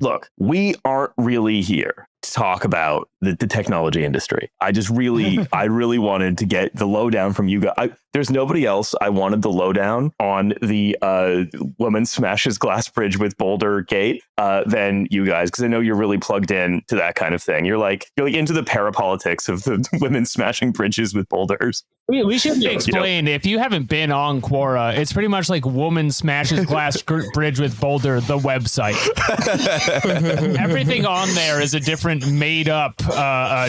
look, we aren't really here to talk about the technology industry. I really wanted to get the lowdown from you guys. There's nobody else I wanted the lowdown on the woman smashes glass bridge with Boulder gate than you guys, because I know you're really plugged in to that kind of thing. You're like into the parapolitics of the women smashing bridges with boulders. We should explain, if you haven't been on Quora, it's pretty much like woman smashes glass bridge with Boulder, the website. Everything on there is a different made up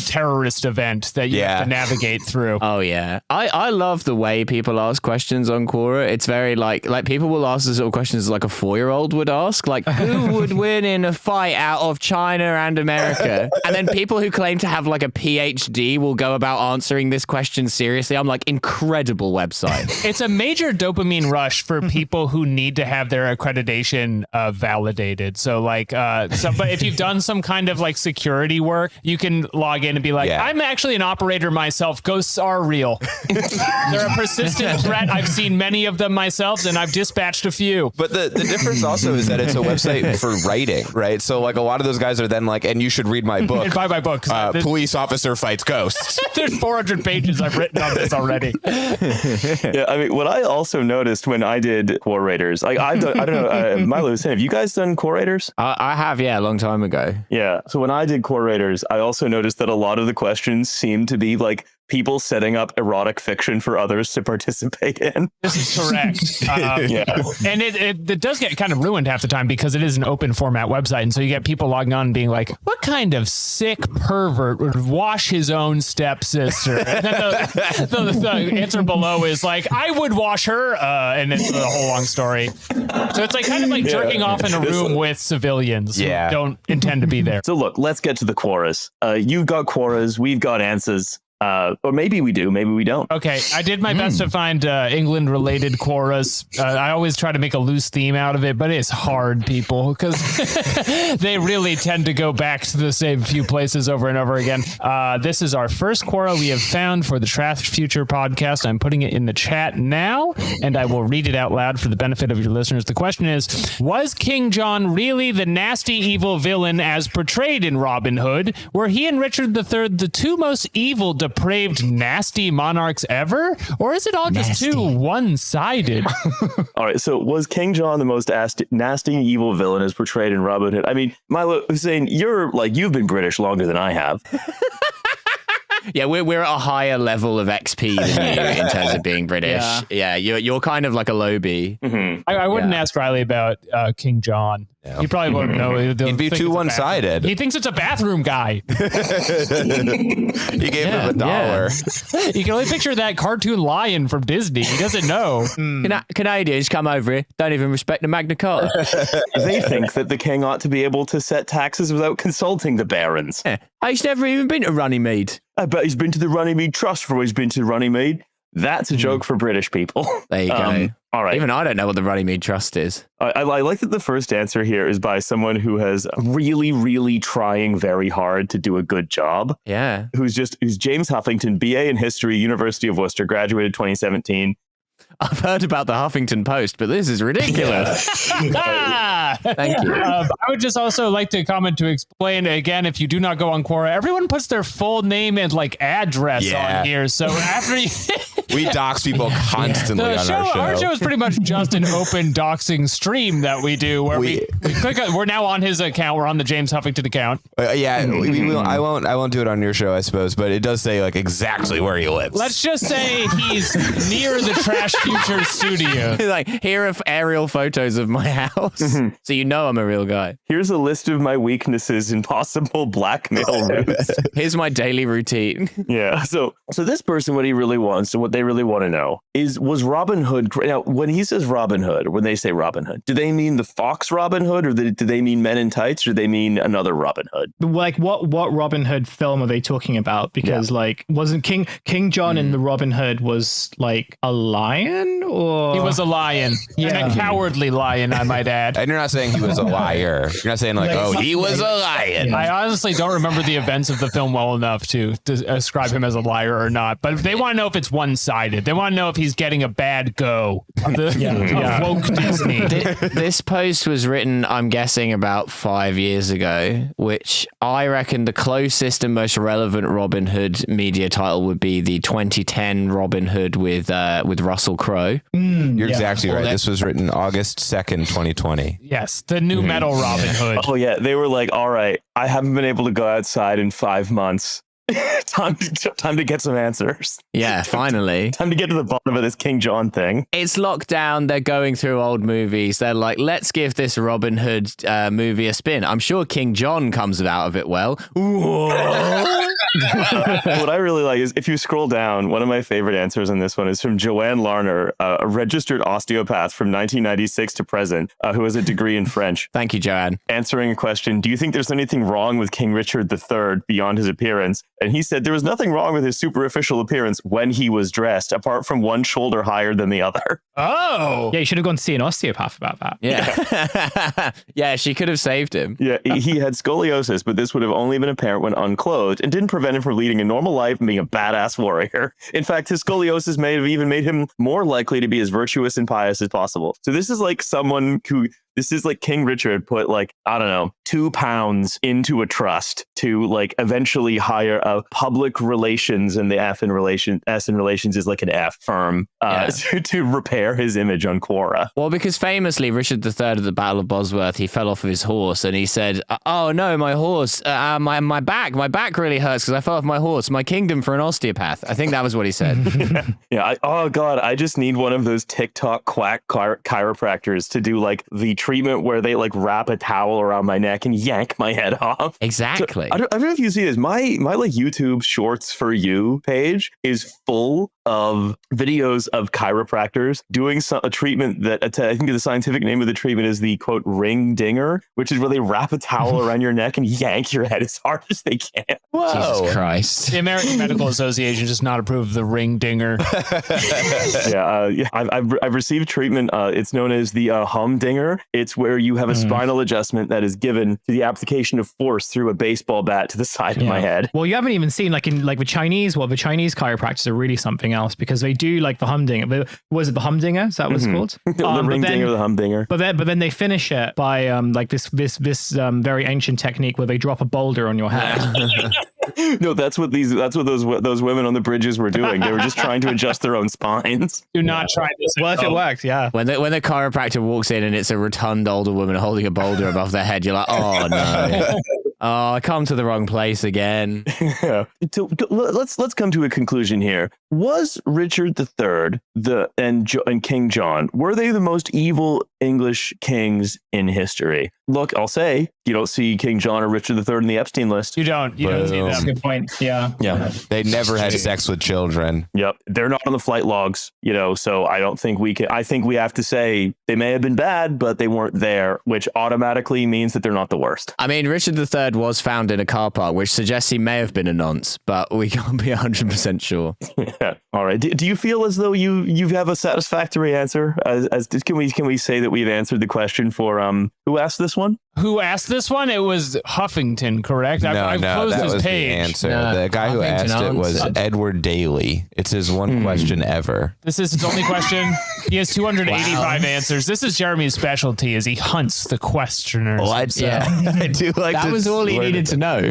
terrorist event that you have to navigate through. Oh yeah, I love the way people ask questions on Quora. It's very like people will ask the sort of questions like a 4-year-old would ask, like who would win in a fight out of China and America? And then people who claim to have like a PhD will go about answering this question seriously. I'm like, incredible website. It's a major dopamine rush for people who need to have their accreditation validated. So like, but if you've done some kind of like security work, you can log in and be like, I'm actually an operator myself. Ghosts are real. They're a persistent threat. I've seen many of them myself, and I've dispatched a few. But the difference also is that it's a website for writing, right? So like a lot of those guys are then like, and you should read my book. And buy my book. Police officer fights ghosts. There's 400 pages I've written on this already. Yeah, I mean, what I also noticed when I did Quorators, like I don't know, Milo, have you guys done Quorators? I have, a long time ago. Yeah. So when I did Quorators, I also noticed that a lot of the questions seemed to be like people setting up erotic fiction for others to participate in. This is correct. And it does get kind of ruined half the time because it is an open format website. And so you get people logging on and being like, what kind of sick pervert would wash his own stepsister? And then the answer below is like, I would wash her. And it's a whole long story. So it's like kind of like jerking off in a room with civilians who don't intend to be there. So look, let's get to the quoras. You've got quoras. We've got answers. Or maybe we do, maybe we don't. Okay, I did my best to find England-related quoras. I always try to make a loose theme out of it, but it's hard, people, because they really tend to go back to the same few places over and over again. This is our first quora we have found for the Trash Future podcast. I'm putting it in the chat now, and I will read it out loud for the benefit of your listeners. The question is, was King John really the nasty, evil villain as portrayed in Robin Hood? Were he and Richard III the two most evil, depraved, nasty monarchs ever? Or is it all just too one-sided? All right, so was King John the most nasty, evil villain as portrayed in Robin Hood? I mean, Milo Hussein, you've been British longer than I have. Yeah, we're at a higher level of XP than you in terms of being British. Yeah, you're kind of like a lowbie. Mm-hmm. I wouldn't ask Riley about King John. Yeah. He probably wouldn't know. He'd be too one-sided. He thinks it's a bathroom guy. He gave him $1. You can only picture that cartoon lion from Disney. He doesn't know. Canadians come over here, don't even respect the Magna Carta. They think that the king ought to be able to set taxes without consulting the barons. Yeah. He's never even been to Runnymede. I bet he's been to the Runnymede Trust before he's been to Runnymede. That's a joke for British people. There you go. All right. Even I don't know what the Runnymede Trust is. I like that the first answer here is by someone who has really, really trying very hard to do a good job. Yeah. Who's James Huffington, BA in History, University of Worcester, graduated 2017. I've heard about the Huffington Post, but this is ridiculous. Thank you. I would just also like to comment to explain again, if you do not go on Quora, everyone puts their full name and like address on here. So after we dox people constantly on our show. Our show is pretty much just an open doxing stream that we do where we click on, we're now on his account. We're on the James Huffington account. We will. I won't do it on your show, I suppose, but it does say like exactly where he lives. Let's just say he's near the Trash Future studio. Like, here are aerial photos of my house. So you know I'm a real guy. Here's a list of my weaknesses and possible blackmail routes. Here's my daily routine. Yeah. So this person, what he really wants and what they really want to know is, was Robin Hood, now when he says Robin Hood, or when they say Robin Hood, do they mean the Fox Robin Hood, or do they mean Men in Tights, or do they mean another Robin Hood? Like what Robin Hood film are they talking about? Because like, wasn't King John in the Robin Hood was like a lion? lion or He was a lion, and a cowardly lion, I might add. And you're not saying he was a liar. You're not saying like, oh, he was a lion. I honestly don't remember the events of the film well enough to describe him as a liar or not. But they want to know if it's one-sided. They want to know if he's getting a bad go of woke Disney. This post was written, I'm guessing, about 5 years ago, which I reckon the closest and most relevant Robin Hood media title would be the 2010 Robin Hood with Russell Crowe. You're exactly right. This was written August 2nd, 2020. Yes, the new metal Robin Hood. Oh yeah, they were like, all right, I haven't been able to go outside in 5 months. time to get some answers. Yeah, finally. Time to get to the bottom of this King John thing. It's lockdown. They're going through old movies. They're like, let's give this Robin Hood movie a spin. I'm sure King John comes out of it well. What I really like is if you scroll down, one of my favorite answers in this one is from Joanne Larner, a registered osteopath from 1996 to present, who has a degree in French. Thank you, Joanne. Answering a question, do you think there's anything wrong with King Richard III beyond his appearance? And he said there was nothing wrong with his superficial appearance when he was dressed, apart from one shoulder higher than the other. Oh. Yeah, you should have gone to see an osteopath about that. Yeah. Yeah, she could have saved him. Yeah, he had scoliosis, but this would have only been apparent when unclothed and didn't prevent him from leading a normal life and being a badass warrior. In fact, his scoliosis may have even made him more likely to be as virtuous and pious as possible. So this is like someone who... This is like King Richard put like, I don't know, 2 pounds into a trust to like eventually hire a public relations, and the S in relations is like an F firm to repair his image on Quora. Well, because famously, Richard III at the Battle of Bosworth, he fell off of his horse and he said, oh no, my horse, my back really hurts because I fell off my horse, my kingdom for an osteopath. I think that was what he said. Yeah. Oh God, I just need one of those TikTok quack chiropractors to do like the treatment where they like wrap a towel around my neck and yank my head off. Exactly. So, I don't know if you see this. My like YouTube Shorts for You page is full of videos of chiropractors doing a treatment that I think the scientific name of the treatment is the quote ring dinger, which is where they wrap a towel around your neck and yank your head as hard as they can. Whoa. Jesus Christ. The American Medical Association does not approve of the ring dinger. I've received treatment. It's known as the humdinger. It's where you have a spinal adjustment that is given to the application of force through a baseball bat to the side of my head. Well, you haven't even seen like in like the Chinese chiropractors are really something else, because they do like the humdinger. Was it the humdinger? Is that what it's called? The ring dinger, the humdinger. But then they finish it by like this very ancient technique where they drop a boulder on your head. No, that's what those women on the bridges were doing. They were just trying to adjust their own spines. Do not try this. Well, if it works, yeah. When the chiropractor walks in and it's a rotund older woman holding a boulder above their head, you're like, oh no. Oh, I come to the wrong place again. Yeah. So, let's come to a conclusion here. Was Richard III and King John, were they the most evil English kings in history? Look, I'll say you don't see King John or Richard III in the Epstein list. You don't see them. That's a good point. Yeah. They never had sex with children. Yep. They're not on the flight logs, so I don't think we can. I think we have to say they may have been bad, but they weren't there, which automatically means that they're not the worst. I mean, Richard III was found in a car park, which suggests he may have been a nonce, but we can't be 100% sure. Yeah. All right. Do you feel as though you have a satisfactory answer? Can we say that we've answered the question for who asked this one? Who asked this one? It was Huffington, correct? I've closed that his was page. the answer. The guy who asked it was Edward Daly. It's his one question ever. This is his only question. He has 285 answers. This is Jeremy's specialty, is he hunts the questioners. Oh, I do like that was all he needed to know.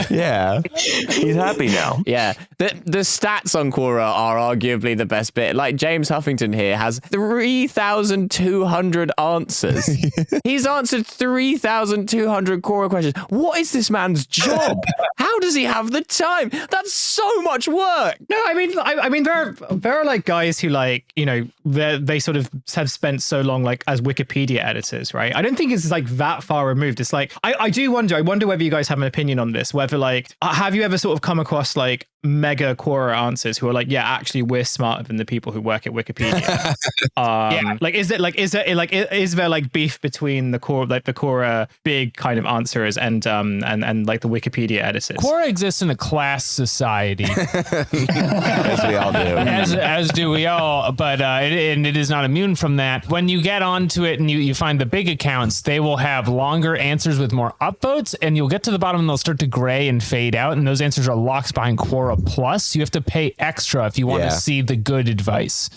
Yeah. He's happy now. Yeah. The stats on Quora are arguably the best bit. Like James Huffington here has 3,200 answers. He's answered 3,200 Quora questions. What is this man's job? How does he have the time? That's so much work. No, I mean, there are like guys who they sort of have spent so long like as Wikipedia editors, right? I don't think it's like that far removed. It's like I wonder whether you guys have an opinion on this. Whether like have you ever sort of come across like mega Quora answers who are like, yeah, actually we're smarter than the people who work at Wikipedia. Like is there like beef between the Quora big kind of answerers and like the Wikipedia editors? Quora exists in a class society, As we all do. as do we all, but it is not immune from that. When you get onto it and you find the big accounts, they will have longer answers with more upvotes, and you'll get to the bottom and they'll start to gray and fade out, and those answers are locked behind Quora Plus. You have to pay extra if you want to see the good advice.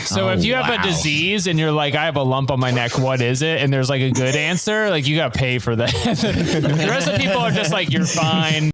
So if you have a disease and you're like, I have a lump on my neck, what is it? And there's like a good answer, like you got to pay for that. The rest of the people are just like, you're fine.